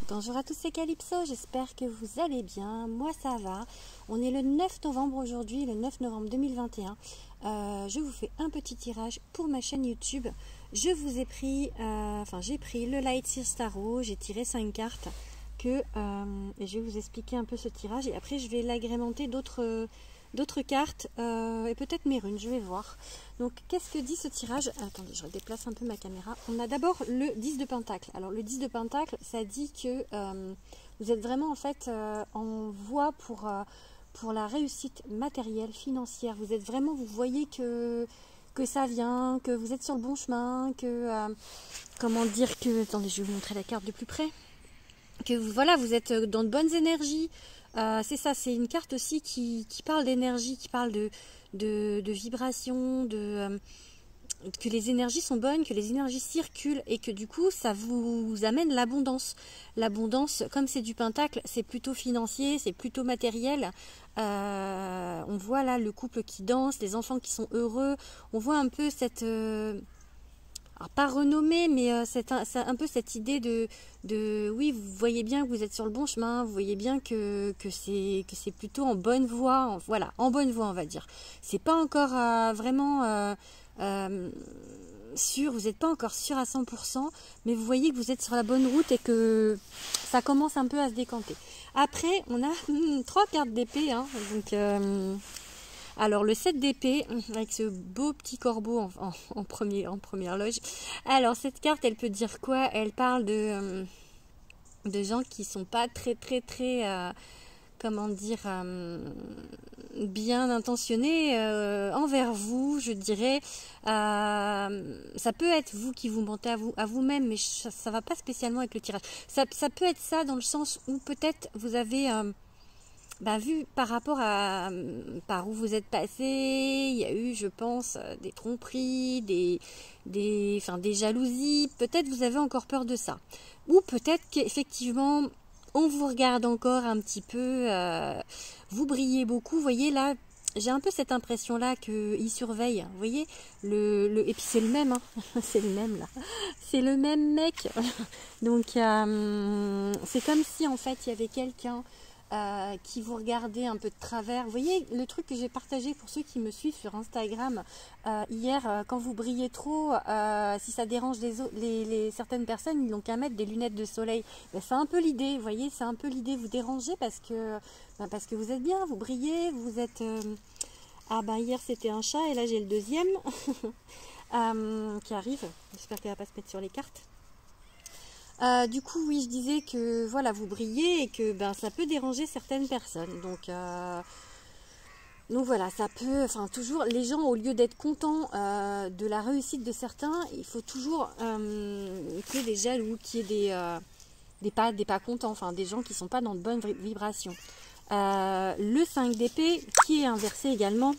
Bonjour à tous, c'est Calypso, j'espère que vous allez bien, moi ça va. On est le 9 novembre aujourd'hui, le 9 novembre 2021. Je vous fais un petit tirage pour ma chaîne YouTube. Je vous ai pris, j'ai pris le Lightseers Tarot, j'ai tiré 5 cartes et je vais vous expliquer un peu ce tirage et après je vais l'agrémenter d'autres cartes et peut-être mes runes, je vais voir. Donc qu'est-ce que dit ce tirage? Attendez, je déplace un peu ma caméra. On a d'abord le 10 de Pentacle. Alors le 10 de Pentacle, ça dit que vous êtes vraiment en fait en voie pour la réussite matérielle, financière. Vous êtes vraiment, vous voyez que ça vient, que vous êtes sur le bon chemin, comment dire que... Attendez, je vais vous montrer la carte de plus près. Que voilà, vous êtes dans de bonnes énergies. C'est ça, c'est une carte aussi qui parle d'énergie, qui parle de vibration, que les énergies sont bonnes, que les énergies circulent et que du coup ça vous amène l'abondance. L'abondance, comme c'est du pentacle, c'est plutôt financier, c'est plutôt matériel. On voit là le couple qui danse, les enfants qui sont heureux. On voit un peu cette... alors pas renommée, mais c'est un peu cette idée de oui, vous voyez bien que vous êtes sur le bon chemin, vous voyez bien que c'est plutôt en bonne voie, voilà, en bonne voie on va dire. C'est pas encore vraiment sûr, vous n'êtes pas encore sûr à 100%, mais vous voyez que vous êtes sur la bonne route et que ça commence un peu à se décanter. Après, on a 3 cartes d'épée, hein, donc... alors le 7 d'épée, avec ce beau petit corbeau en première loge. Alors cette carte, elle peut dire quoi? Elle parle de gens qui sont pas très comment dire, bien intentionnés envers vous, je dirais. Ça peut être vous qui vous mentez à vous-même, mais ça va pas spécialement avec le tirage. Ça peut être ça dans le sens où peut-être vous avez... vu par rapport à par où vous êtes passé, il y a eu, je pense, des tromperies, des jalousies. Peut-être vous avez encore peur de ça. Ou peut-être qu'effectivement, on vous regarde encore un petit peu, vous brillez beaucoup. Vous voyez là, j'ai un peu cette impression-là qu'ils surveillent. Vous voyez, et puis c'est le même, hein. C'est le même là. C'est le même mec. Donc, c'est comme si en fait, il y avait quelqu'un qui vous regardez un peu de travers. Vous voyez le truc que j'ai partagé pour ceux qui me suivent sur Instagram hier, quand vous brillez trop, si ça dérange certaines personnes, ils n'ont qu'à mettre des lunettes de soleil. C'est un peu l'idée, vous voyez, c'est un peu l'idée, vous dérangez parce que vous êtes bien, vous brillez, vous êtes... hier c'était un chat et là j'ai le deuxième qui arrive. J'espère qu'elle ne va pas se mettre sur les cartes. Du coup, oui, je disais que voilà, vous brillez et que ça peut déranger certaines personnes. Donc voilà, ça peut, toujours, les gens, au lieu d'être contents de la réussite de certains, il faut toujours qu'il y ait des jaloux, qu'il y ait des pas contents, des gens qui ne sont pas dans de bonnes vibrations. Le 5 d'épée, qui est inversé également,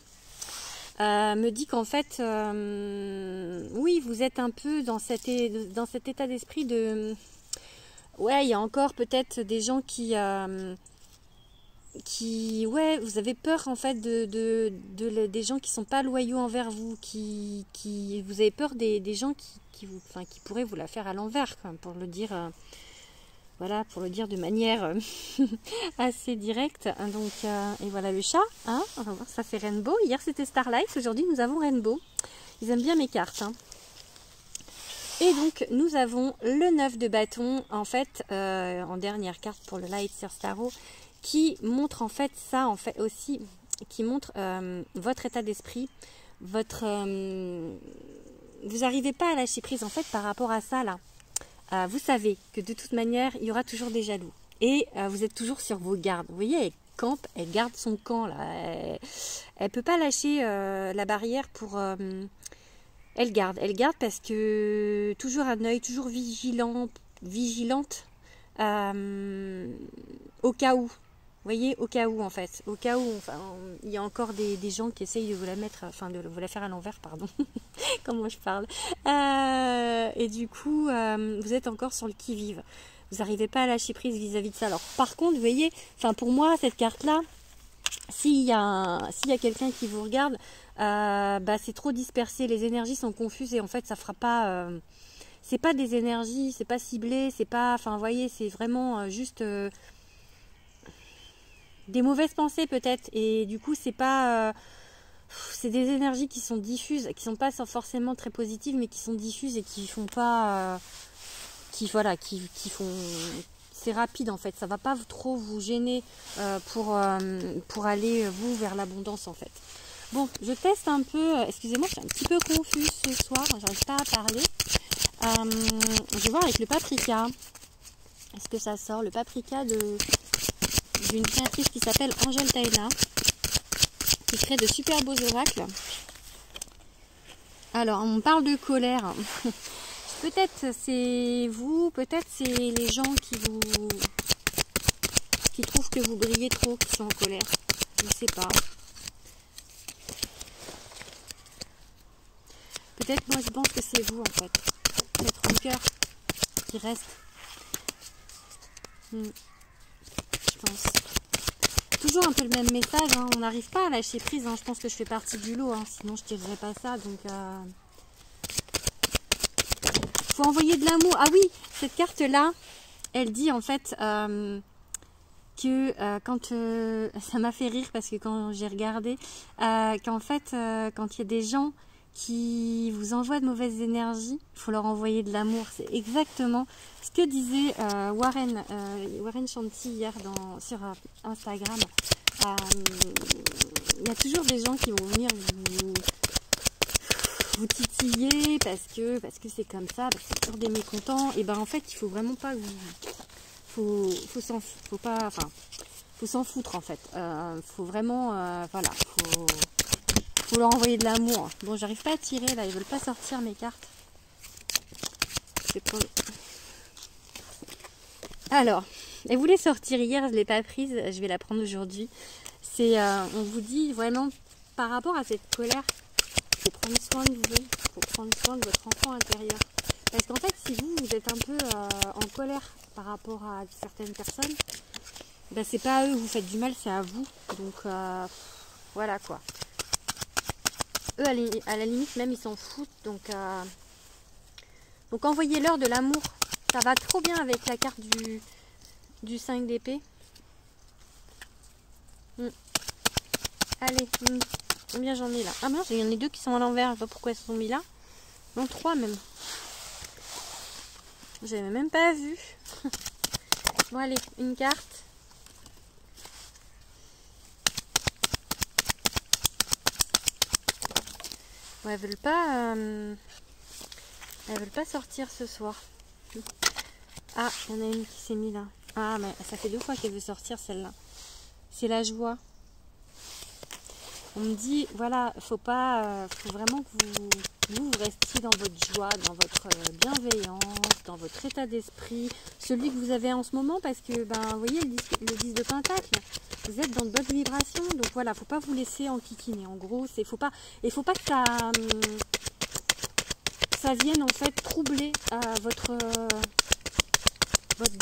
me dit qu'en fait, oui, vous êtes un peu dans cet état d'esprit de... Ouais, il y a encore peut-être des gens qui ouais, vous avez peur en fait des gens qui sont pas loyaux envers vous, vous avez peur des gens qui pourraient vous la faire à l'envers, pour le dire... voilà, pour le dire de manière assez directe. Donc, et voilà le chat. Hein, on va voir, ça fait Rainbow. Hier c'était Starlight, aujourd'hui nous avons Rainbow. Ils aiment bien mes cartes. Hein. Et donc nous avons le 9 de bâton, en fait, en dernière carte pour le Lightseers Tarot, qui montre en fait ça, en fait aussi, qui montre votre état d'esprit, votre... vous n'arrivez pas à lâcher prise en fait par rapport à ça là. Vous savez que de toute manière, il y aura toujours des jaloux. Et vous êtes toujours sur vos gardes. Vous voyez, elle campe, elle garde son camp. Là. Elle peut pas lâcher la barrière pour... elle garde parce que toujours un œil, toujours vigilante au cas où. Vous voyez, au cas où en fait. Au cas où, il y a encore des gens qui essayent de vous la mettre, de vous la faire à l'envers, pardon. Comment je parle. Et du coup, vous êtes encore sur le qui-vive. Vous n'arrivez pas à lâcher prise vis-à-vis de ça. Alors, par contre, vous voyez, pour moi, cette carte-là, s'il y a quelqu'un qui vous regarde, c'est trop dispersé, les énergies sont confuses et en fait, ça fera pas... c'est pas des énergies, c'est pas ciblé, c'est pas, enfin, vous voyez, c'est vraiment juste des mauvaises pensées peut-être, et du coup, c'est pas, c'est des énergies qui sont diffuses, qui sont pas forcément très positives, mais qui sont diffuses et qui font pas, qui voilà, qui font, c'est rapide en fait, ça va pas trop vous gêner pour aller vous vers l'abondance en fait. Bon, je teste un peu, excusez-moi, je suis un petit peu confuse ce soir, j'arrive pas à parler. Je vais voir avec le paprika. Est-ce que ça sort? Le paprika d'une créatrice qui s'appelle Angel Taylor, qui crée de super beaux oracles. Alors, on parle de colère. Peut-être c'est vous, peut-être c'est les gens qui trouvent que vous brillez trop, qui sont en colère. Je ne sais pas. Peut-être moi je pense que c'est vous en fait. Cette rancœur qui reste. Je pense. Toujours un peu le même message, hein. On n'arrive pas à lâcher prise, hein. Je pense que je fais partie du lot, hein. Sinon je ne dirais pas ça. Donc faut envoyer de l'amour. Ah oui, cette carte là, elle dit en fait que quand ça m'a fait rire parce que quand j'ai regardé qu'en fait quand il y a des gens qui vous envoient de mauvaises énergies, il faut leur envoyer de l'amour. C'est exactement ce que disait Warren Chanty hier sur Instagram. Il y a toujours des gens qui vont venir vous titiller parce que c'est comme ça, parce que c'est toujours des mécontents. Et ben en fait, il faut vraiment pas faut s'en foutre en fait. Faut vraiment voilà, faut leur envoyer de l'amour. Bon, j'arrive pas à tirer là, ils veulent pas sortir mes cartes. Alors, elle voulait sortir hier, je l'ai pas prise, je vais la prendre aujourd'hui. C'est on vous dit vraiment par rapport à cette colère, il faut prendre soin de vous, il faut prendre soin de votre enfant intérieur. Parce qu'en fait, si vous êtes un peu en colère par rapport à certaines personnes, ben c'est pas à eux que vous faites du mal, c'est à vous. Donc voilà quoi. Eux, à la limite, même ils s'en foutent. Donc envoyez-leur de l'amour. Ça va trop bien avec la carte du 5 d'épée. Allez, combien j'en ai là? Ah mince, il y en a 2 qui sont à l'envers. Je sais pas pourquoi elles se sont mis là. Non, 3 même. J'avais même pas vu. Bon allez, une carte. Ouais, elles veulent pas sortir ce soir. Ah, il y en a une qui s'est mise là. Ah, mais ça fait 2 fois qu'elle veut sortir celle-là. C'est la joie. On me dit, voilà, faut vraiment que vous restiez dans votre joie, dans votre bienveillance, dans votre état d'esprit, celui que vous avez en ce moment, parce que, ben, vous voyez, le 10 de Pentacle, vous êtes dans de bonnes vibrations, donc voilà, faut pas vous laisser enquiquiner. En gros, faut pas que ça vienne en fait troubler votre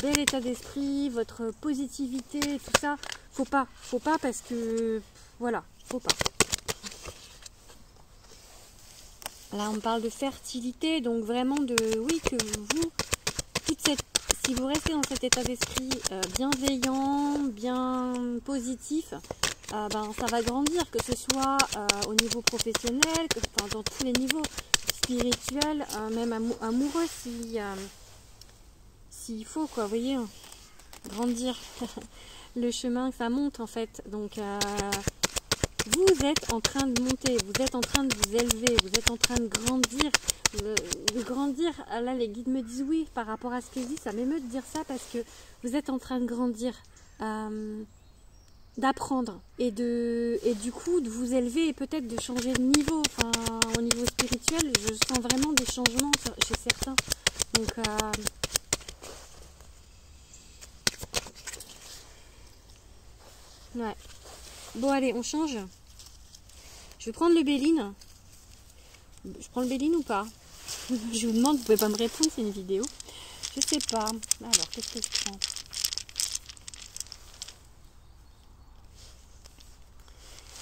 bel état d'esprit, votre positivité, tout ça. Faut pas parce que voilà, faut pas. Là, on parle de fertilité, donc vraiment que vous, si vous restez dans cet état d'esprit bienveillant, bien positif, ben ça va grandir, que ce soit au niveau professionnel, dans tous les niveaux, spirituel, même amoureux, s'il faut, quoi, vous voyez, grandir. Le chemin, ça monte en fait, donc vous êtes en train de monter, vous êtes en train de vous élever, vous êtes en train de grandir, Là, les guides me disent oui par rapport à ce que je dis, ça m'émeut de dire ça parce que vous êtes en train de grandir, d'apprendre et du coup de vous élever et peut-être de changer de niveau. Enfin, au niveau spirituel, je sens vraiment des changements chez certains. Donc ouais. Bon allez, on change. Je vais prendre le Béline. Je prends le Béline ou pas? Je vous demande, vous pouvez pas me répondre, c'est une vidéo. Je sais pas. Alors, qu'est-ce que je prends?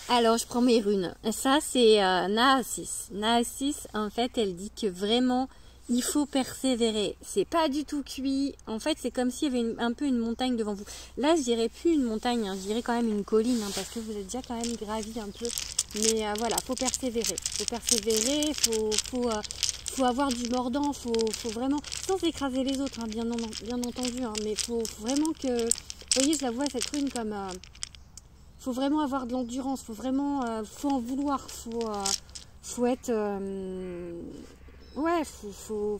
Alors, je prends mes runes. Ça, c'est Naassis. Naassis, en fait, elle dit que vraiment, Il faut persévérer. C'est pas du tout cuit. En fait, c'est comme s'il y avait un peu une montagne devant vous. Là, je dirais plus une montagne, hein, je dirais quand même une colline, hein, parce que vous êtes déjà quand même gravi un peu. Mais voilà, faut persévérer. Faut persévérer, faut avoir du mordant, faut vraiment, sans écraser les autres, hein, bien entendu, hein, mais faut vraiment que, vous voyez, je la vois cette rune comme, faut vraiment avoir de l'endurance, faut vraiment, faut en vouloir, faut être, ouais, faut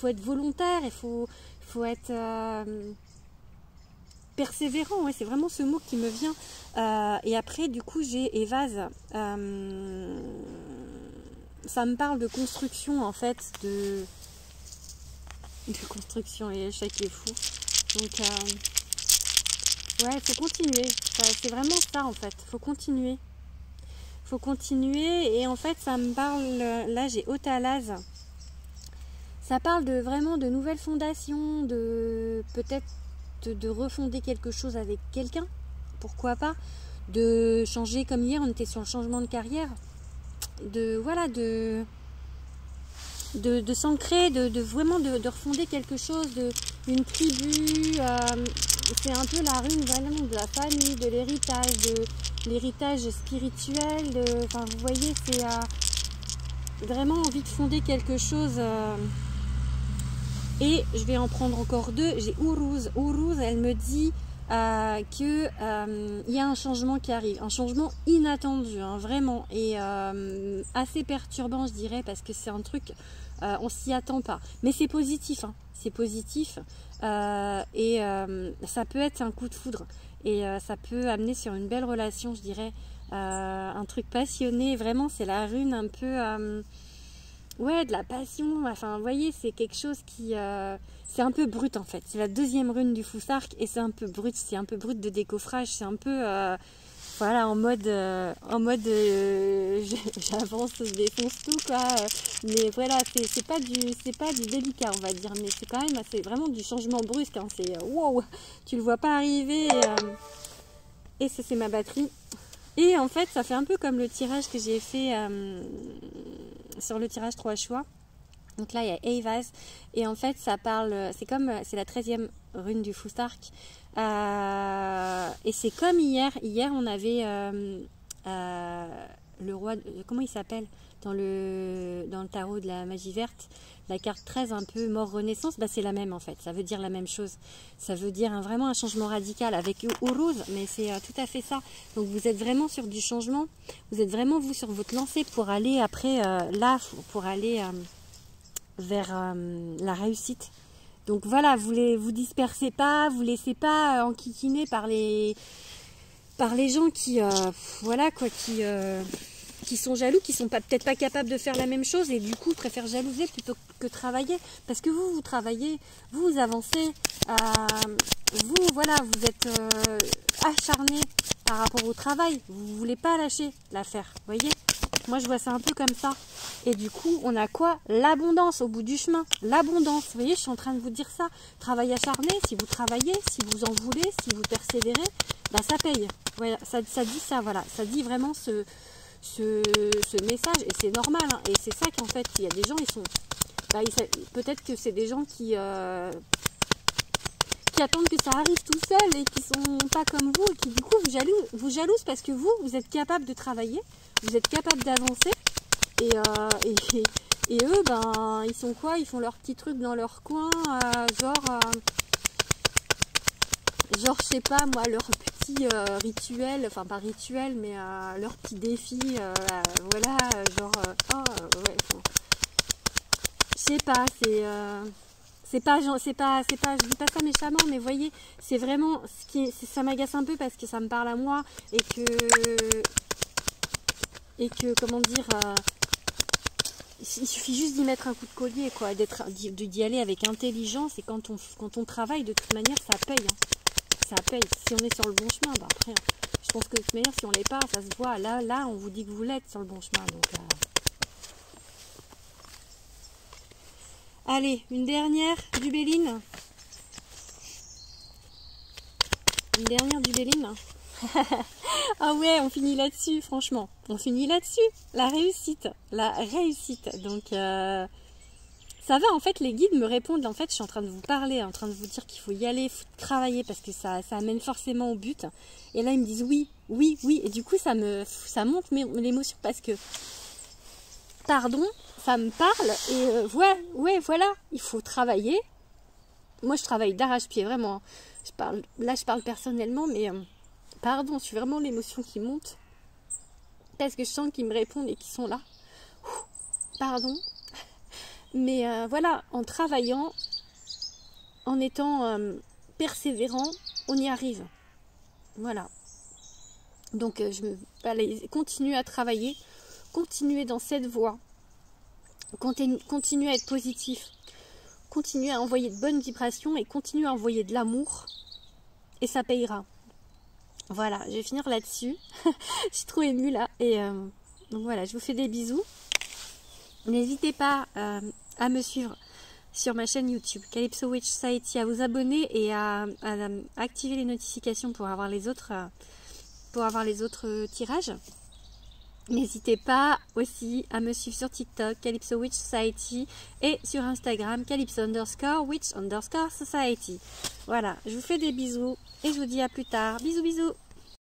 être volontaire et faut être persévérant, ouais, c'est vraiment ce mot qui me vient. Et après, du coup, j'ai évase. Ça me parle de construction, en fait, de construction, et l'échec est fou. Donc, ouais, faut continuer. C'est vraiment ça, en fait. Faut continuer. Faut continuer. Et en fait, ça me parle. Là, j'ai Otalaz. Ça parle de vraiment de nouvelles fondations, de peut-être de refonder quelque chose avec quelqu'un. Pourquoi pas. De changer, comme hier, on était sur le changement de carrière. Voilà, de s'ancrer, vraiment de refonder quelque chose, une tribu. C'est un peu la rune vraiment de la famille, de l'héritage spirituel. Enfin, vous voyez, c'est vraiment envie de fonder quelque chose. Et je vais en prendre encore deux. J'ai Uruz. Uruz, elle me dit qu'il y a un changement qui arrive, un changement inattendu, hein, vraiment, et assez perturbant, je dirais, parce que c'est un truc, on s'y attend pas, mais c'est positif, hein, c'est positif, et ça peut être un coup de foudre, et ça peut amener sur une belle relation, je dirais, un truc passionné, vraiment, c'est la rune un peu... ouais, de la passion, enfin, vous voyez, c'est quelque chose qui... c'est un peu brut, en fait. C'est la deuxième rune du Fusark, et c'est un peu brut de décoffrage, c'est un peu... voilà, en mode j'avance, je défonce tout, quoi. Mais voilà, c'est pas du délicat, on va dire, mais c'est quand même, c'est vraiment du changement brusque, hein. C'est wow, tu le vois pas arriver, et ça, c'est ma batterie. Et en fait, ça fait un peu comme le tirage que j'ai fait sur le tirage 3 choix. Donc là, il y a Evaz. Et en fait, ça parle... c'est la 13e rune du Fusark. Et c'est comme hier. Hier, on avait le roi... Comment il s'appelle dans le tarot de la magie verte, la carte 13, un peu mort renaissance, bah c'est la même en fait, ça veut dire la même chose, ça veut dire vraiment un changement radical avec Uruz, mais c'est tout à fait ça. Donc vous êtes vraiment sur du changement, vous êtes vraiment vous sur votre lancée pour aller après là, pour aller vers la réussite. Donc voilà, vous dispersez pas, vous laissez pas enquiquiner par les gens qui voilà quoi, qui sont jaloux, qui sont peut-être pas capables de faire la même chose et du coup préfèrent jalouser plutôt que travailler. Parce que vous travaillez, vous avancez, voilà, vous êtes acharné par rapport au travail. Vous voulez pas lâcher l'affaire, vous voyez. Moi je vois ça un peu comme ça. Et du coup on a quoi? L'abondance au bout du chemin. L'abondance, vous voyez, je suis en train de vous dire ça. Travail acharné, si vous travaillez, si vous en voulez, si vous persévérez, bah ça paye. Voilà, ça dit ça, voilà. Ça dit vraiment ce message, et c'est normal, hein. Et c'est ça qu'en fait, il y a des gens, ils sont... Bah, peut-être que c'est des gens qui attendent que ça arrive tout seul et qui sont pas comme vous et qui du coup vous jalousent parce que vous êtes capable de travailler, vous êtes capable d'avancer et eux, ben, ils sont quoi? Ils font leur petit truc dans leur coin, genre, je sais pas moi, leur petit rituel, enfin pas rituel, mais leur petit défi, voilà, genre, ouais, je sais pas, c'est pas, je dis pas ça méchamment, mais voyez, c'est vraiment, ça m'agace un peu parce que ça me parle à moi et que comment dire, il suffit juste d'y mettre un coup de collier, quoi, d'y aller avec intelligence, et quand on travaille, de toute manière, ça paye, hein. Ça paye. Si on est sur le bon chemin, bah après, je pense que de toute manière, si on l'est pas, ça se voit. Là, on vous dit que vous l'êtes sur le bon chemin. Donc, allez, une dernière du Béline. Une dernière du Béline. Ah ouais, on finit là-dessus, franchement. On finit là-dessus. La réussite. La réussite. Donc, Ça va, en fait, les guides me répondent. En fait, je suis en train de vous parler, en train de vous dire qu'il faut y aller, il faut travailler parce que ça amène forcément au but. Et là, ils me disent oui, oui, oui. Et du coup, ça monte l'émotion parce que, pardon, ça me parle. Et ouais, voilà, il faut travailler. Moi, je travaille d'arrache-pied, vraiment. Je parle personnellement, mais pardon, je suis vraiment l'émotion qui monte. Parce que je sens qu'ils me répondent et qu'ils sont là. Pardon. Mais voilà, en travaillant, en étant persévérant, on y arrive. Voilà. Donc, continuer à travailler, continuer dans cette voie, continuer à être positif, continuer à envoyer de bonnes vibrations et continuer à envoyer de l'amour. Et ça payera. Voilà, je vais finir là-dessus. Je suis trop émue là. Et donc voilà, je vous fais des bisous. N'hésitez pas à me suivre sur ma chaîne YouTube Calypso Witch Society, à vous abonner et à activer les notifications pour avoir les autres tirages. N'hésitez pas aussi à me suivre sur TikTok Calypso Witch Society et sur Instagram Calypso_Witch_Society. Voilà, je vous fais des bisous et je vous dis à plus tard. Bisous bisous.